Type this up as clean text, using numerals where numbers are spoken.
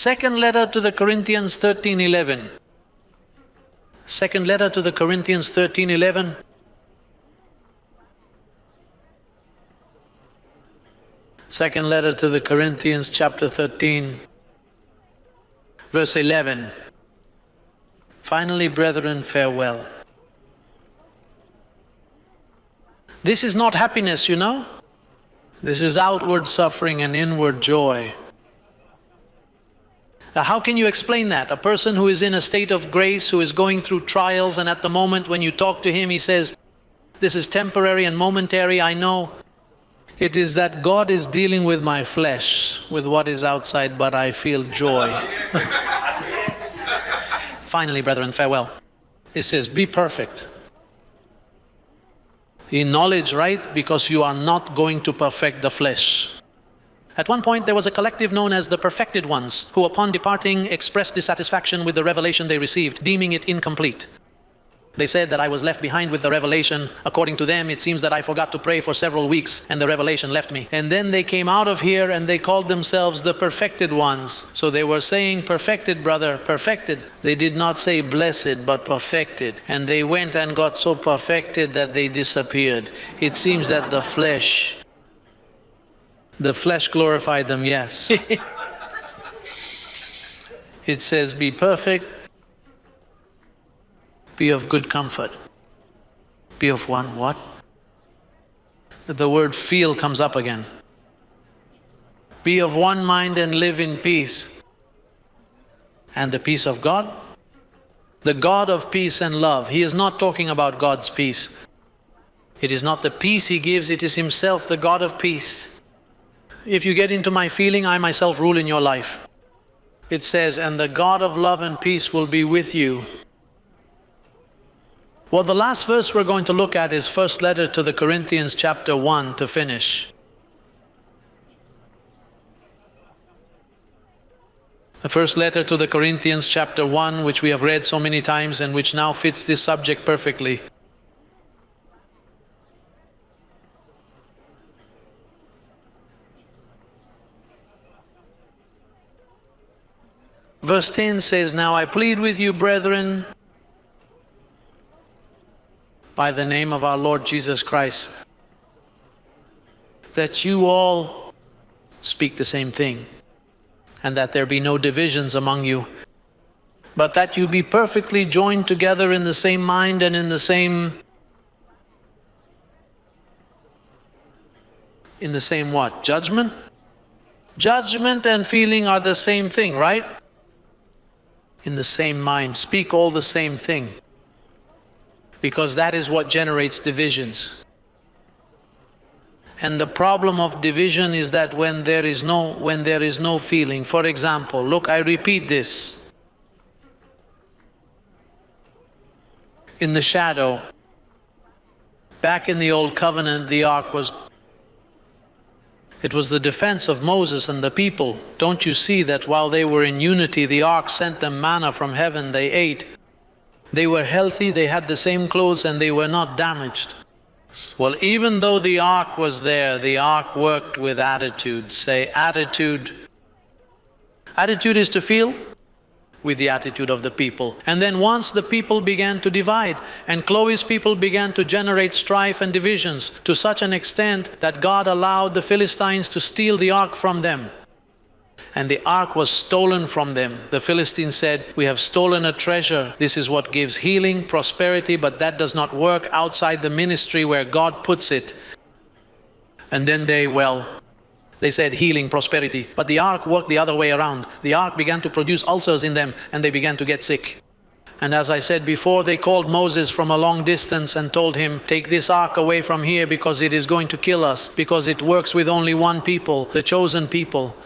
Second letter to the Corinthians 13:11. Second letter to the Corinthians 13:11. Second letter to the Corinthians chapter 13, verse 11. Finally, brethren, farewell. This is not happiness, you know. This is outward suffering and inward joy. Now, how can you explain that? A person who is in a state of grace, who is going through trials, and at the moment when you talk to him, he says, this is temporary and momentary, I know. It is that God is dealing with my flesh, with what is outside, but I feel joy. Finally, brethren, farewell. It says, be perfect. In knowledge, right? Because you are not going to perfect the flesh. At one point, there was a collective known as the perfected ones, who upon departing expressed dissatisfaction with the revelation they received, deeming it incomplete. They said that I was left behind with the revelation. According to them, it seems that I forgot to pray for several weeks and the revelation left me. And then they came out of here and they called themselves the perfected ones. So they were saying, perfected, brother, perfected. They did not say blessed, but perfected. And they went and got so perfected that they disappeared. It seems that the flesh glorified them, yes. It says, be perfect. Be of good comfort. Be of one what? The word feel comes up again. Be of one mind and live in peace. And the peace of God? The God of peace and love. He is not talking about God's peace. It is not the peace He gives, it is Himself, the God of peace. If you get into my feeling, I myself rule in your life. It says, and the God of love and peace will be with you. Well, the last verse we're going to look at is first letter to the Corinthians chapter 1 to finish. The first letter to the Corinthians chapter 1, which we have read so many times and which now fits this subject perfectly. Verse 10 says, now I plead with you, brethren, by the name of our Lord Jesus Christ, that you all speak the same thing, and that there be no divisions among you, but that you be perfectly joined together in the same mind and in the same what? Judgment? Judgment and feeling are the same thing, right? In the same mind. Speak all the same thing. Because that is what generates divisions. And the problem of division is that when there is no feeling. For example, look, I repeat this. In the shadow, back in the old covenant, the ark was the defense of Moses and the people. Don't you see that while they were in unity, the ark sent them manna from heaven, they ate. They were healthy, they had the same clothes, and they were not damaged. Well, even though the ark was there, the ark worked with attitude. Say, attitude. Attitude is to feel with the attitude of the people. And then once the people began to divide, and Chloe's people began to generate strife and divisions to such an extent that God allowed the Philistines to steal the ark from them. And the ark was stolen from them. The Philistines said, we have stolen a treasure. This is what gives healing, prosperity, but that does not work outside the ministry where God puts it. And then they said healing, prosperity. But the ark worked the other way around. The ark began to produce ulcers in them and they began to get sick. And as I said before, they called Moses from a long distance and told him, take this ark away from here because it is going to kill us, because it works with only one people, the chosen people.